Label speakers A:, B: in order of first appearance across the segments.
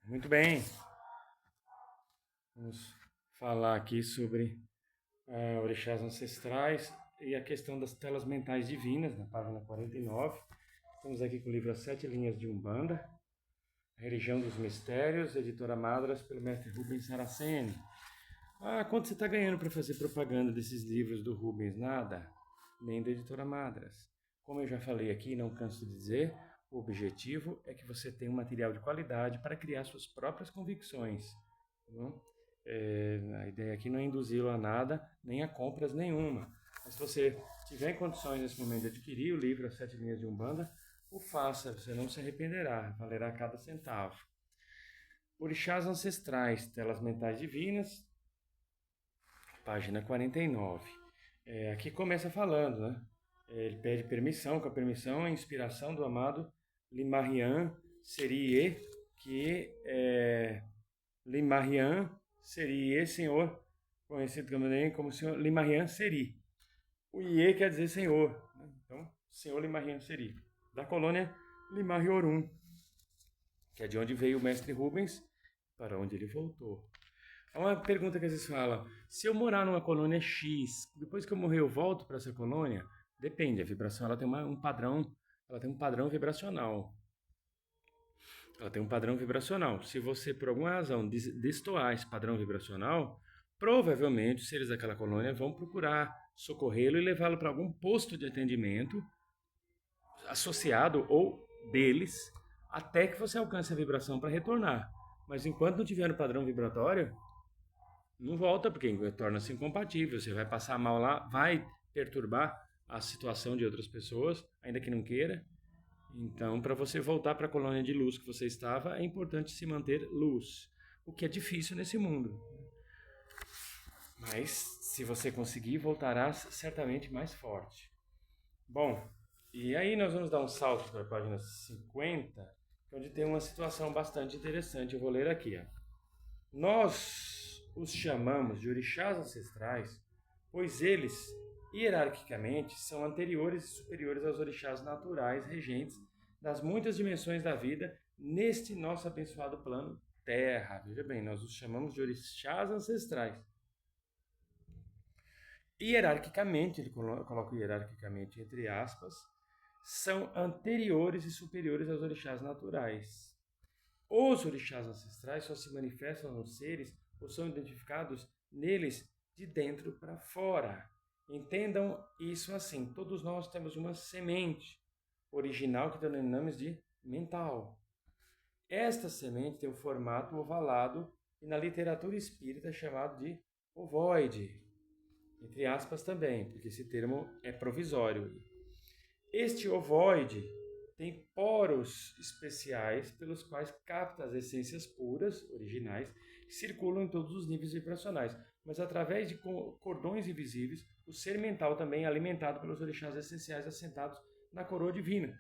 A: Muito bem, vamos falar aqui sobre orixás ancestrais e a questão das telas mentais divinas, na página 49. Estamos aqui com o livro As Sete Linhas de Umbanda, a Religião dos Mistérios, editora Madras, pelo mestre Rubens Saraceni. Quanto você está ganhando para fazer propaganda desses livros do Rubens? Nada, nem da editora Madras. Como eu já falei aqui, não canso de dizer, o objetivo é que você tenha um material de qualidade para criar suas próprias convicções. Tá bom? A ideia aqui não é induzi-lo a nada, nem a compras nenhuma. Mas se você tiver em condições nesse momento de adquirir o livro As Sete Linhas de Umbanda, o faça, você não se arrependerá, valerá cada centavo. Orixás ancestrais, telas mentais divinas, página 49. Aqui começa falando, né? Ele pede permissão, com a permissão e inspiração do amado Limarian Serie, que Limarian Serie, senhor, conhecido também como senhor Limarian Seri. O Iê quer dizer senhor, né? Então, senhor Limarian Seri, da colônia Limariorum, que é de onde veio o mestre Rubens, para onde ele voltou. É uma pergunta que vocês falam: se eu morar numa colônia X, depois que eu morrer eu volto para essa colônia? Depende, a vibração ela tem um padrão, ela tem um padrão vibracional. Ela tem um padrão vibracional. Se você, por alguma razão, destoar esse padrão vibracional, provavelmente os seres daquela colônia vão procurar socorrê-lo e levá-lo para algum posto de atendimento associado ou deles, até que você alcance a vibração para retornar. Mas enquanto não tiver no padrão vibratório, não volta, porque torna-se incompatível. Você vai passar mal lá, vai perturbar a situação de outras pessoas, ainda que não queira. Então, para você voltar para a colônia de luz que você estava, é importante se manter luz, o que é difícil nesse mundo. Mas, se você conseguir, voltarás certamente mais forte. Bom, e aí nós vamos dar um salto para a página 50, onde tem uma situação bastante interessante. Eu vou ler aqui. Nós os chamamos de orixás ancestrais, pois eles, hierarquicamente, são anteriores e superiores aos orixás naturais regentes das muitas dimensões da vida neste nosso abençoado plano Terra. Veja bem, nós os chamamos de orixás ancestrais. Hierarquicamente, ele coloca hierarquicamente entre aspas, são anteriores e superiores aos orixás naturais. Os orixás ancestrais só se manifestam nos seres ou são identificados neles de dentro para fora. Entendam isso assim: todos nós temos uma semente original que denominamos de mental. Esta semente tem um formato ovalado e na literatura espírita é chamado de ovoide, entre aspas também, porque esse termo é provisório. Este ovoide tem poros especiais pelos quais capta as essências puras, originais, que circulam em todos os níveis vibracionais, mas através de cordões invisíveis, o ser mental também é alimentado pelos orixás essenciais assentados na coroa divina,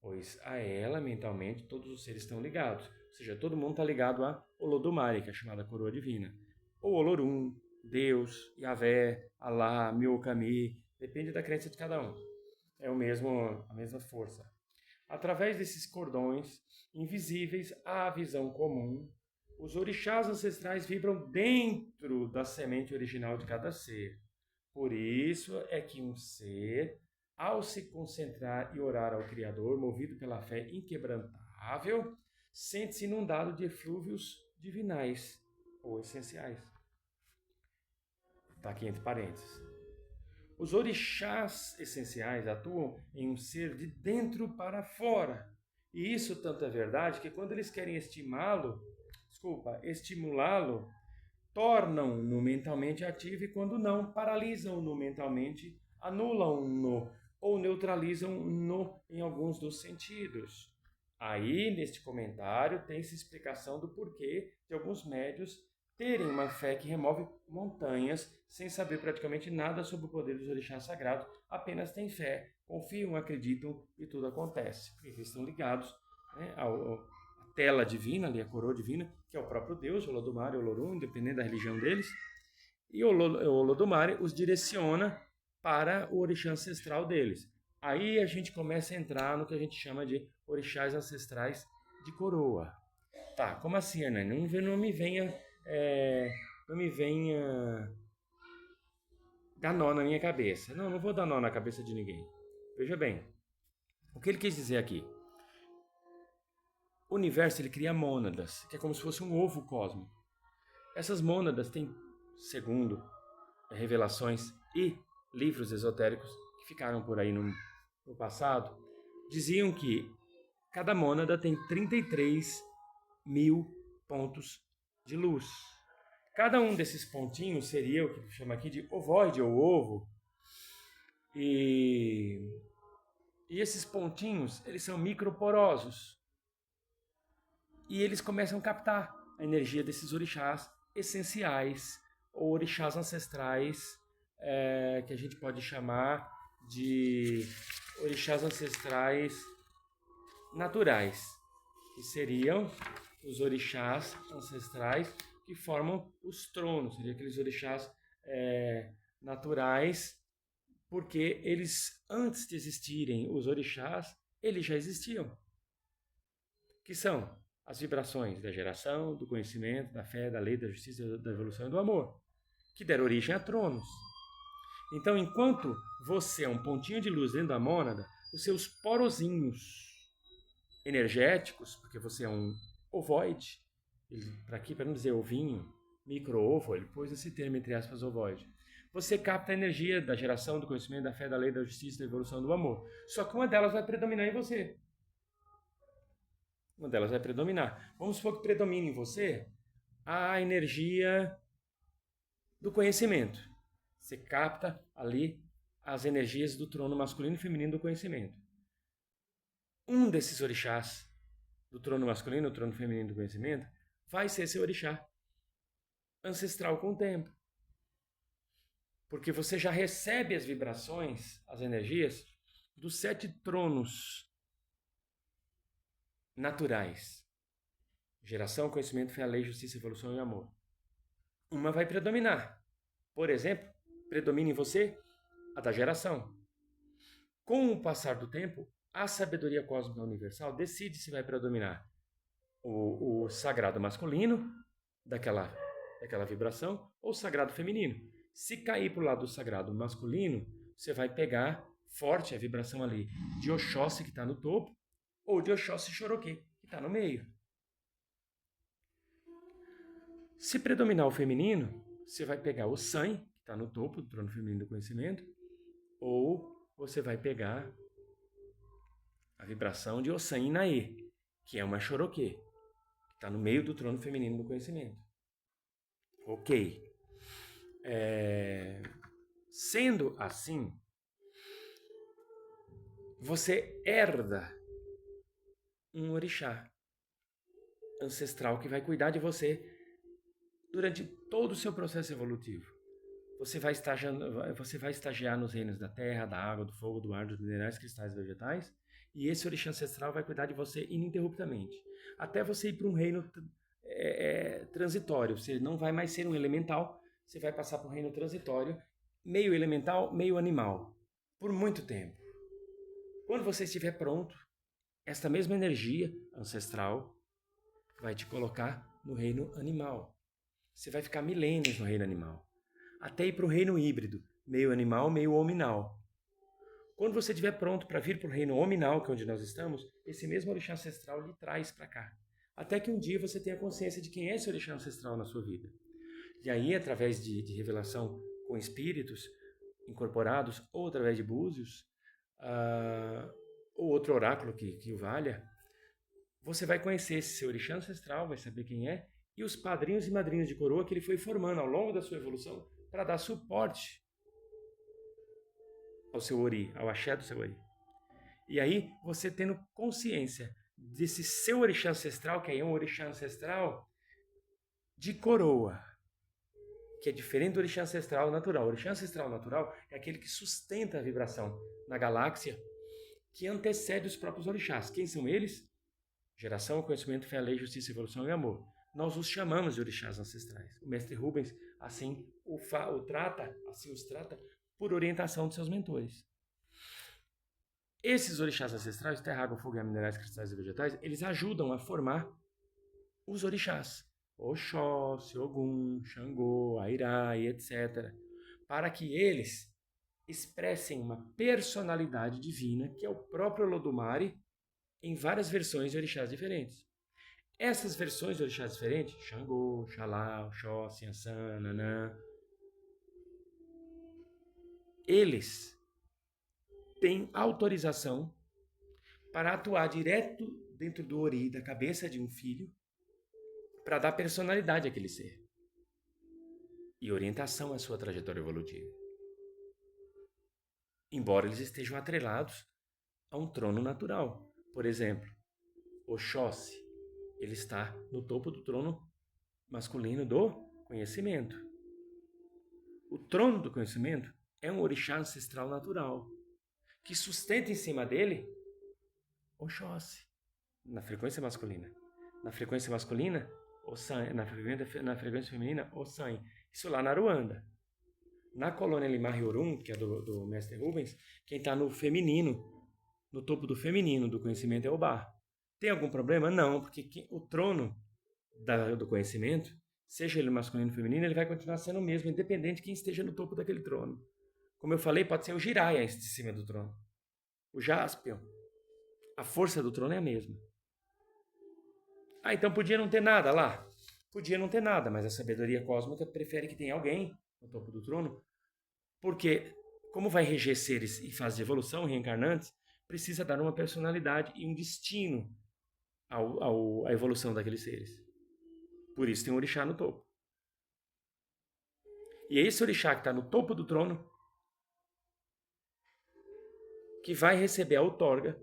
A: pois a ela, mentalmente, todos os seres estão ligados, ou seja, todo mundo está ligado a Olodumare, que é a chamada coroa divina, ou Olorum, Deus, Yahvé, Alá, Miokami, depende da crença de cada um. É a mesma força. Através desses cordões invisíveis à visão comum, os orixás ancestrais vibram dentro da semente original de cada ser. Por isso é que um ser, ao se concentrar e orar ao Criador, movido pela fé inquebrantável, sente-se inundado de eflúvios divinais ou essenciais. Está aqui entre parênteses. Os orixás essenciais atuam em um ser de dentro para fora. E isso tanto é verdade que quando eles querem estimulá-lo, tornam-no mentalmente ativo e quando não, paralisam-no mentalmente, anulam-no ou neutralizam-no em alguns dos sentidos. Aí, neste comentário, tem-se explicação do porquê de alguns médios terem uma fé que remove montanhas sem saber praticamente nada sobre o poder dos orixás sagrados, apenas têm fé, confiam, acreditam e tudo acontece. Porque eles estão ligados, né, à tela divina, ali, a coroa divina, que é o próprio Deus, Olodumare, Olorum, independente da religião deles. E o Olodumare os direciona para o orixá ancestral deles. Aí a gente começa a entrar no que a gente chama de orixás ancestrais de coroa. Tá, como assim, Hernani? Não me venha, não me venha dar nó na minha cabeça. Não, não vou dar nó na cabeça de ninguém. Veja bem, o que ele quis dizer aqui? O universo ele cria mônadas, que é como se fosse um ovo cósmico. Essas mônadas têm, segundo revelações e livros esotéricos que ficaram por aí no passado, diziam que cada mônada tem 33 mil pontos de luz. Cada um desses pontinhos seria o que chama aqui de ovoide ou ovo. E esses pontinhos, eles são microporosos. E eles começam a captar a energia desses orixás essenciais, ou orixás ancestrais, que a gente pode chamar de orixás ancestrais naturais, que seriam os orixás ancestrais que formam os tronos, seriam aqueles orixás naturais, porque eles, antes de existirem os orixás, eles já existiam, que são as vibrações da geração, do conhecimento, da fé, da lei, da justiça, da evolução e do amor, que deram origem a tronos. Então, enquanto você é um pontinho de luz dentro da mônada, os seus porozinhos energéticos, porque você é um ovoide, para aqui, para não dizer ovinho, micro-ovo, ele pôs esse termo entre aspas, ovoide. Você capta a energia da geração, do conhecimento, da fé, da lei, da justiça, da evolução, do amor. Só que uma delas vai predominar em você. Uma delas vai predominar. Vamos supor que predomine em você a energia do conhecimento. Você capta ali as energias do trono masculino e feminino do conhecimento. Um desses orixás do trono masculino, do trono feminino do conhecimento, vai ser seu orixá ancestral com o tempo. Porque você já recebe as vibrações, as energias dos 7 tronos naturais. Geração, conhecimento, fé, lei, justiça, evolução e amor. Uma vai predominar. Por exemplo, predomina em você a da geração. Com o passar do tempo, a sabedoria cósmica universal decide se vai predominar o sagrado masculino daquela vibração ou o sagrado feminino. Se cair para o lado do sagrado masculino, você vai pegar forte a vibração ali de Oxóssi, que está no topo, ou de Oxóssi Choroquê, que está no meio. Se predominar o feminino, você vai pegar o San, que está no topo do trono feminino do conhecimento, ou você vai pegar a vibração de Ossan Inaê, que é uma Choroquê, que está no meio do trono feminino do conhecimento. Ok. Sendo assim, você herda um orixá ancestral que vai cuidar de você durante todo o seu processo evolutivo. Você vai estagiar nos reinos da terra, da água, do fogo, do ar, dos minerais, cristais e vegetais, e esse orixá ancestral vai cuidar de você ininterruptamente, até você ir para um reino transitório. Você não vai mais ser um elemental, você vai passar para um reino transitório, meio elemental, meio animal, por muito tempo. Quando você estiver pronto, esta mesma energia ancestral vai te colocar no reino animal. Você vai ficar milênios no reino animal, até ir para o reino híbrido, meio animal, meio hominal. Quando você estiver pronto para vir para o reino hominal, que é onde nós estamos, esse mesmo orixá ancestral lhe traz para cá. Até que um dia você tenha consciência de quem é esse orixá ancestral na sua vida. E aí, através de revelação com espíritos incorporados, ou através de búzios, ou outro oráculo que o valha, você vai conhecer esse seu orixá ancestral, vai saber quem é, e os padrinhos e madrinhas de coroa que ele foi formando ao longo da sua evolução para dar suporte ao seu ori, ao axé do seu ori. E aí, você tendo consciência desse seu orixá ancestral, que aí é um orixá ancestral de coroa, que é diferente do orixá ancestral natural. O orixá ancestral natural é aquele que sustenta a vibração na galáxia, que antecede os próprios orixás. Quem são eles? Geração, conhecimento, fé, lei, justiça, evolução e amor. Nós os chamamos de orixás ancestrais. O mestre Rubens assim os trata por orientação de seus mentores. Esses orixás ancestrais, terra, água, fogo, minerais, cristais e vegetais, eles ajudam a formar os orixás, Oxóssi, Ogum, Xangô, Airai, etc., para que eles expressem uma personalidade divina, que é o próprio Olodumare, em várias versões de orixás diferentes. Essas versões de orixás diferentes, Xangô, Xalá, Oxóssi, Ansan, Nanã, eles têm autorização para atuar direto dentro do ori, da cabeça de um filho, para dar personalidade àquele ser e orientação à sua trajetória evolutiva. Embora eles estejam atrelados a um trono natural. Por exemplo, Oxóssi, ele está no topo do trono masculino do conhecimento. O trono do conhecimento é um orixá ancestral natural, que sustenta em cima dele Oxóssi, na frequência masculina. Na frequência masculina, Ossan, na frequência feminina, Ossan. Isso lá na Ruanda. Na colônia Limar-Yorum, que é do mestre Rubens, quem está no feminino, no topo do feminino do conhecimento é Obá. Tem algum problema? Não, porque o trono do conhecimento, seja ele masculino ou feminino, ele vai continuar sendo o mesmo, independente de quem esteja no topo daquele trono. Como eu falei, pode ser o Jiraiya em cima do trono. O Jaspion. A força do trono é a mesma. Então podia não ter nada lá? Podia não ter nada, mas a sabedoria cósmica prefere que tenha alguém no topo do trono, porque, como vai reger seres em fase de evolução, reencarnantes, precisa dar uma personalidade e um destino à evolução daqueles seres. Por isso tem um orixá no topo. E é esse orixá que está no topo do trono que vai receber a outorga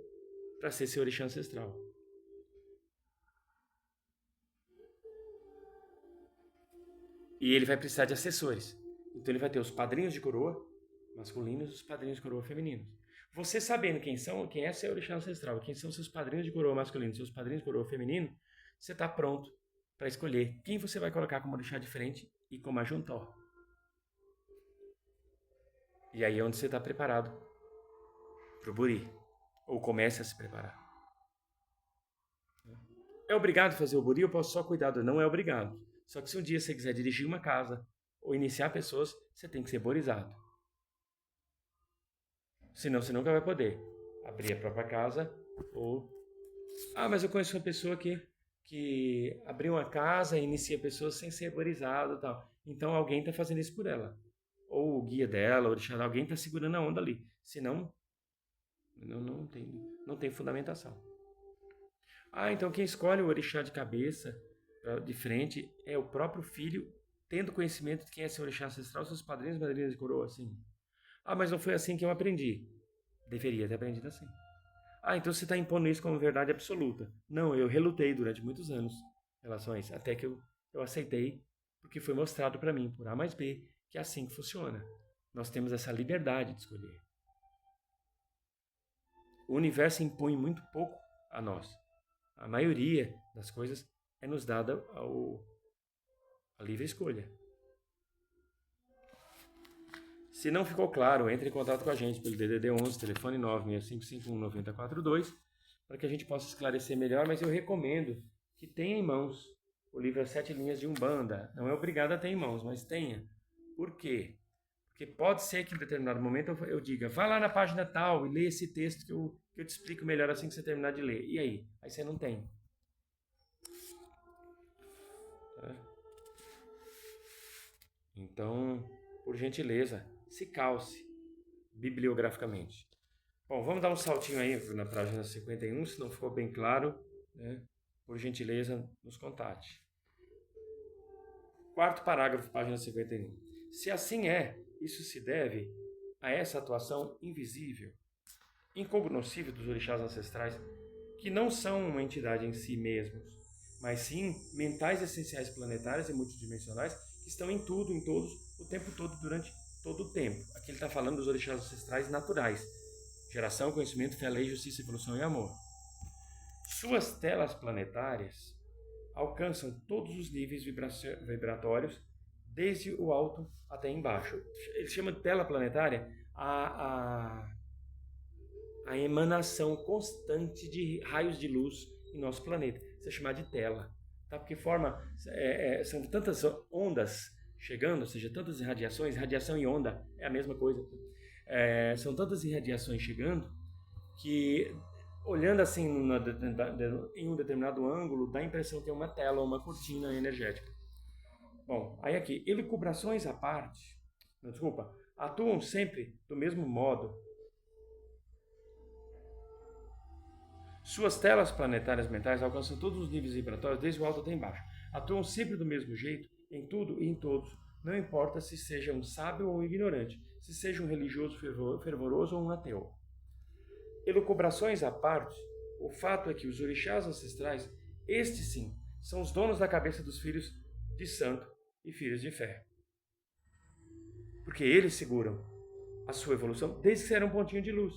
A: para ser seu orixá ancestral. E ele vai precisar de assessores. Então ele vai ter os padrinhos de coroa masculinos e os padrinhos de coroa femininos. Você sabendo quem é seu orixá ancestral, quem são seus padrinhos de coroa masculino e seus padrinhos de coroa feminino, você está pronto para escolher quem você vai colocar como orixá diferente e como ajuntó. E aí é onde você está preparado para o buri. Ou comece a se preparar. É obrigado fazer o buri? Eu posso só cuidar do... Não é obrigado. Só que se um dia você quiser dirigir uma casa ou iniciar pessoas, você tem que ser borizado. Senão você nunca vai poder abrir a própria casa ou... mas eu conheço uma pessoa que abriu uma casa e inicia pessoas sem ser borizado e tal. Então alguém está fazendo isso por ela. Ou o guia dela, ou alguém está segurando a onda ali. Senão, não tem fundamentação. Então quem escolhe o orixá de cabeça, de frente, é o próprio filho, tendo conhecimento de quem é seu orixá ancestral, seus padrinhos e madrinhas de coroa, assim. Mas não foi assim que eu aprendi. Deveria ter aprendido assim. Então você está impondo isso como verdade absoluta. Não, eu relutei durante muitos anos em relação a isso, até que eu aceitei, porque foi mostrado para mim, por A mais B, que é assim que funciona. Nós temos essa liberdade de escolher. O universo impõe muito pouco a nós. A maioria das coisas é nos dada a livre escolha. Se não ficou claro, entre em contato com a gente pelo DDD 11, telefone 965519042, para que a gente possa esclarecer melhor, mas eu recomendo que tenha em mãos o livro As 7 Linhas de Umbanda. Não é obrigado a ter em mãos, mas tenha. Por quê? Porque pode ser que em determinado momento eu diga, vá lá na página tal e lê esse texto que eu te explico melhor assim que você terminar de ler. E aí? Aí você não tem. Então, por gentileza, se calce bibliograficamente. Bom, vamos dar um saltinho aí na página 51, se não ficou bem claro, né? Por gentileza, nos contate. Quarto parágrafo, página 51. Se assim é, isso se deve a essa atuação invisível, incognoscível dos orixás ancestrais, que não são uma entidade em si mesmos, mas sim mentais essenciais planetárias e multidimensionais que estão em tudo, em todos, o tempo todo, durante todo o tempo. Aqui ele está falando dos orixás ancestrais naturais. Geração, conhecimento, fé, lei, justiça, evolução e amor. Suas telas planetárias alcançam todos os níveis vibratórios, desde o alto até embaixo. Ele chama de tela planetária a emanação constante de raios de luz em nosso planeta. Isso é chamado de tela. tá? Porque são tantas ondas chegando, ou seja, tantas irradiações, radiação e onda é a mesma coisa. São tantas irradiações chegando que, olhando assim em um determinado ângulo, dá a impressão que é uma tela ou uma cortina energética. Bom, aí aqui, elucubrações à parte, não, desculpa, atuam sempre do mesmo modo. Suas telas planetárias mentais alcançam todos os níveis vibratórios, desde o alto até embaixo. Atuam sempre do mesmo jeito, em tudo e em todos, não importa se seja um sábio ou um ignorante, se seja um religioso fervoroso ou um ateu. Elucubrações à parte, o fato é que os orixás ancestrais, estes sim, são os donos da cabeça dos filhos de santo e filhos de fé. Porque eles seguram a sua evolução desde que era um pontinho de luz.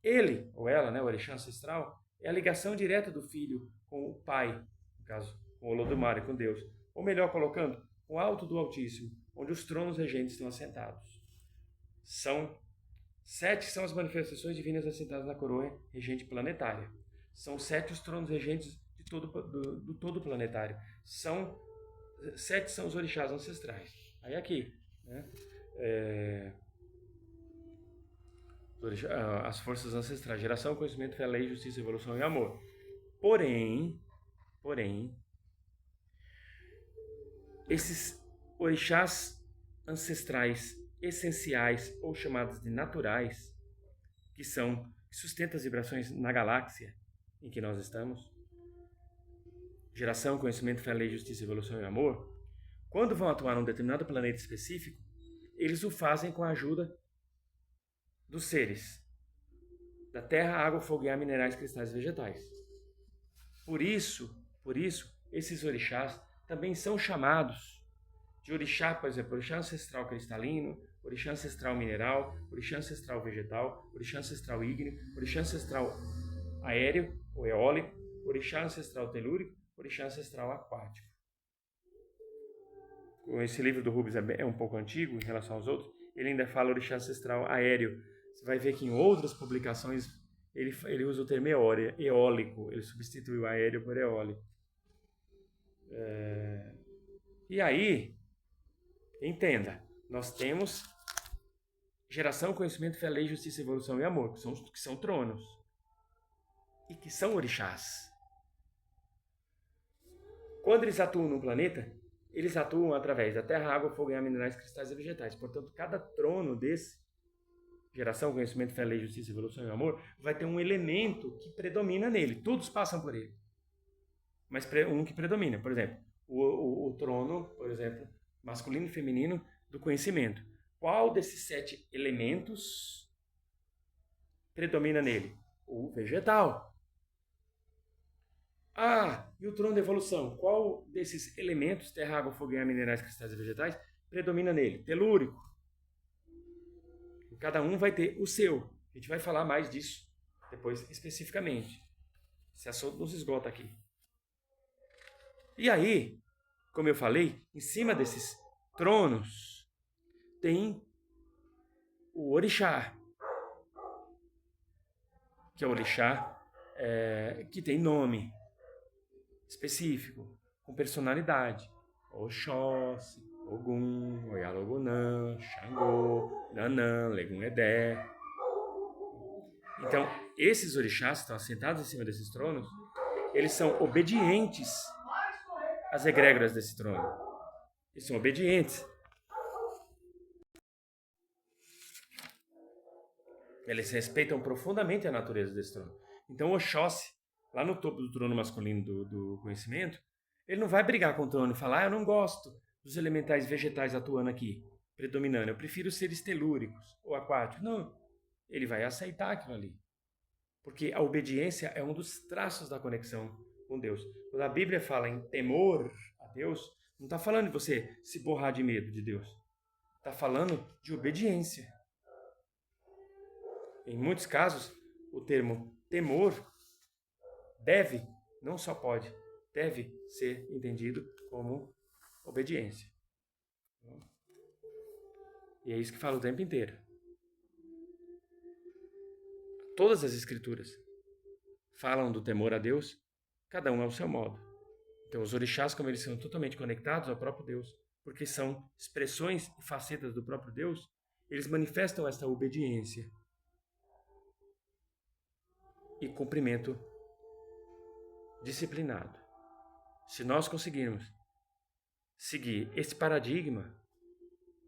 A: Ele, ou ela, o orixá ancestral, é a ligação direta do filho com o pai, no caso, com o Olodumare, com Deus. Ou melhor colocando, com o alto do Altíssimo, onde os tronos regentes estão assentados. 7 são as manifestações divinas assentadas na coroa regente planetária. São 7 os tronos regentes do todo planetário. 7 são os orixás ancestrais. Aí aqui, as forças ancestrais, geração, conhecimento, fé, lei, justiça, evolução e amor. Porém, esses orixás ancestrais essenciais ou chamados de naturais, que sustentam as vibrações na galáxia em que nós estamos, geração, conhecimento, fé, lei, justiça, evolução e amor, quando vão atuar num determinado planeta específico, eles o fazem com a ajuda dos seres da terra, água, fogo e ar, minerais, cristais e vegetais. Por isso, esses orixás também são chamados de orixá, por exemplo, orixá ancestral cristalino, orixá ancestral mineral, orixá ancestral vegetal, orixá ancestral ígneo, orixá ancestral aéreo ou eólico, orixá ancestral telúrico, orixá ancestral aquático. Esse livro do Rubens é um pouco antigo em relação aos outros, ele ainda fala orixá ancestral aéreo. Você vai ver que em outras publicações ele usa o termo eólico, ele substitui o aéreo por eólico. E aí, entenda, nós temos geração, conhecimento, fé, lei, justiça, evolução e amor, que são tronos e que são orixás. Quando eles atuam no planeta, eles atuam através da terra, água, fogo, ar, minerais, cristais e vegetais. Portanto, cada trono desse, geração, conhecimento, fé, lei, justiça, evolução e amor, vai ter um elemento que predomina nele. Todos passam por ele. Mas um que predomina. Por exemplo, o trono, por exemplo, masculino e feminino do conhecimento. Qual desses 7 elementos predomina nele? O vegetal. E o trono da evolução? Qual desses elementos, terra, água, fogo, ar, minerais, cristais e vegetais, predomina nele? Telúrico. E cada um vai ter o seu. A gente vai falar mais disso depois especificamente. Esse assunto nos esgota aqui. E aí, como eu falei, em cima desses tronos tem o orixá, que é o orixá que tem nome específico, com personalidade. Oxóssi, Ogum, Oyalogunã, Xangô, Nanã, Legum-Edé. Então, esses orixás que estão assentados em cima desses tronos, eles são obedientes às egrégoras desse trono. Eles são obedientes. Eles respeitam profundamente a natureza desse trono. Então, Oxóssi, lá no topo do trono masculino do conhecimento, ele não vai brigar com o trono e falar: eu não gosto dos elementais vegetais atuando aqui, predominando, eu prefiro seres telúricos ou aquáticos. Não, ele vai aceitar aquilo ali. Porque a obediência é um dos traços da conexão com Deus. Quando a Bíblia fala em temor a Deus, não está falando de você se borrar de medo de Deus. Está falando de obediência. Em muitos casos, o termo temor não só pode, deve ser entendido como obediência. E é isso que fala o tempo inteiro. Todas as escrituras falam do temor a Deus, cada um ao seu modo. Então, os orixás, como eles são totalmente conectados ao próprio Deus, porque são expressões e facetas do próprio Deus, eles manifestam esta obediência e cumprimento disciplinado. Se nós conseguirmos seguir esse paradigma,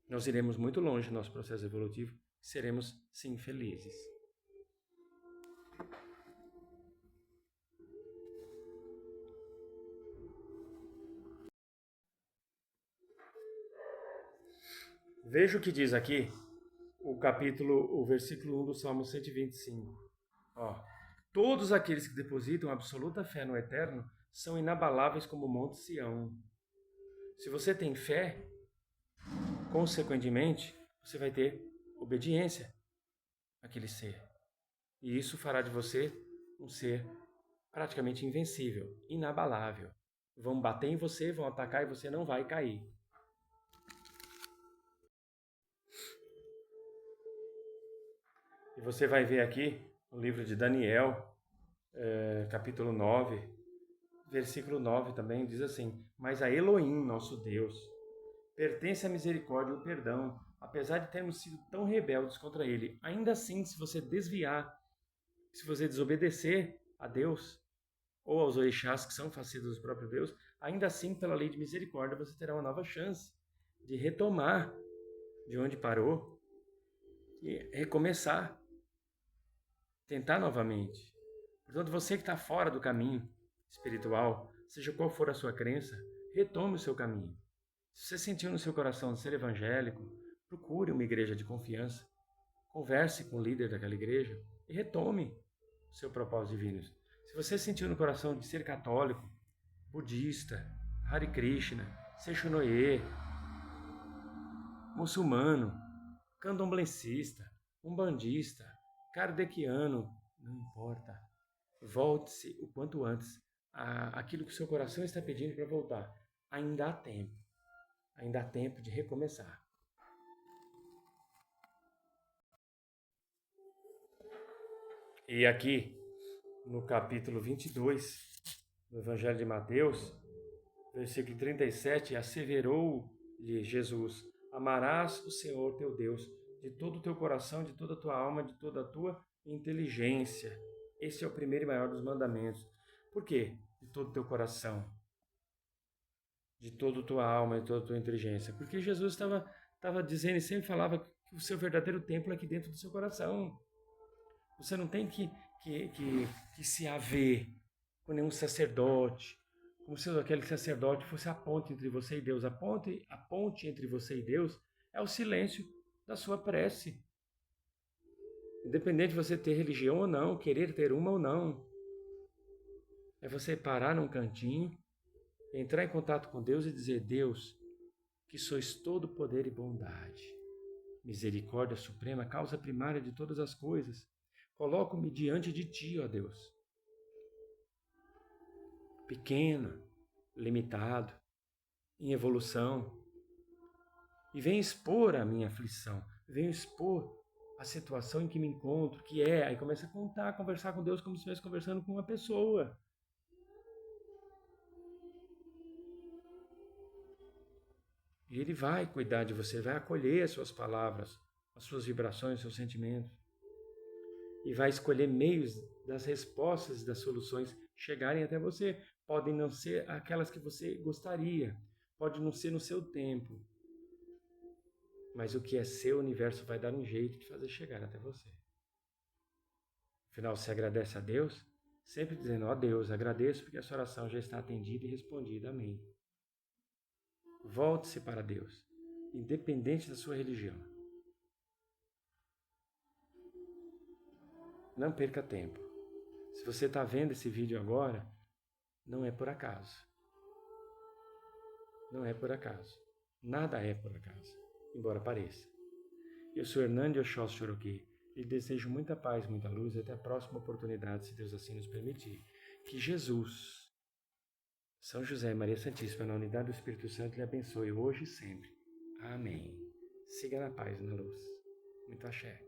A: nós iremos muito longe no nosso processo evolutivo, seremos, sim, felizes. Veja o que diz aqui o versículo 1 do Salmo 125. Ó, todos aqueles que depositam absoluta fé no Eterno são inabaláveis como o Monte Sião. Se você tem fé, consequentemente, você vai ter obediência àquele ser. E isso fará de você um ser praticamente invencível, inabalável. Vão bater em você, vão atacar e você não vai cair. E você vai ver aqui no livro de Daniel, capítulo 9, versículo 9 também, diz assim: mas a Elohim, nosso Deus, pertence a misericórdia e o perdão, apesar de termos sido tão rebeldes contra ele. Ainda assim, se você desviar, se você desobedecer a Deus, ou aos orixás que são facetas do próprio Deus, ainda assim, pela lei de misericórdia, você terá uma nova chance de retomar de onde parou e recomeçar, tentar novamente. Portanto, você que está fora do caminho espiritual, seja qual for a sua crença, retome o seu caminho. Se você sentiu no seu coração de ser evangélico, procure uma igreja de confiança, converse com o líder daquela igreja e retome o seu propósito divino. Se você sentiu no coração de ser católico, budista, Hare Krishna, Seixonoye, muçulmano, candomblessista, umbandista, kardeciano, não importa. Volte-se o quanto antes àquilo que o seu coração está pedindo para voltar. Ainda há tempo. Ainda há tempo de recomeçar. E aqui, no capítulo 22 do Evangelho de Mateus, versículo 37, asseverou-lhe Jesus: amarás o Senhor teu Deus de todo o teu coração, de toda a tua alma, de toda a tua inteligência. Esse é o primeiro e maior dos mandamentos. Por quê? De todo o teu coração, de toda a tua alma, de toda a tua inteligência. Porque Jesus estava dizendo e sempre falava que o seu verdadeiro templo é aqui dentro do seu coração. Você não tem que se haver com nenhum sacerdote, como se aquele sacerdote fosse a ponte entre você e Deus. A ponte entre você e Deus é o silêncio da sua prece. Independente de você ter religião ou não, querer ter uma ou não. É você parar num cantinho, entrar em contato com Deus e dizer: Deus, que sois todo poder e bondade, misericórdia suprema, causa primária de todas as coisas. Coloco-me diante de Ti, ó Deus. Pequeno, limitado, em evolução. E venho expor a minha aflição, venho expor a situação em que me encontro, que é, aí começa a contar, conversar com Deus como se estivesse conversando com uma pessoa. E Ele vai cuidar de você, vai acolher as suas palavras, as suas vibrações, os seus sentimentos. E vai escolher meios das respostas e das soluções chegarem até você. Podem não ser aquelas que você gostaria, pode não ser no seu tempo. Mas o que é seu, o universo vai dar um jeito de fazer chegar até você. Afinal, você agradece a Deus, sempre dizendo: ó Deus, agradeço porque a sua oração já está atendida e respondida. Amém. Volte-se para Deus, independente da sua religião. Não perca tempo. Se você está vendo esse vídeo agora, não é por acaso. Não é por acaso. Nada é por acaso, embora pareça. Eu sou Hernando Oxóssi Choroqui e desejo muita paz, muita luz e até a próxima oportunidade, se Deus assim nos permitir. Que Jesus, São José e Maria Santíssima, na unidade do Espírito Santo, lhe abençoe hoje e sempre. Amém. Siga na paz e na luz. Muito axé.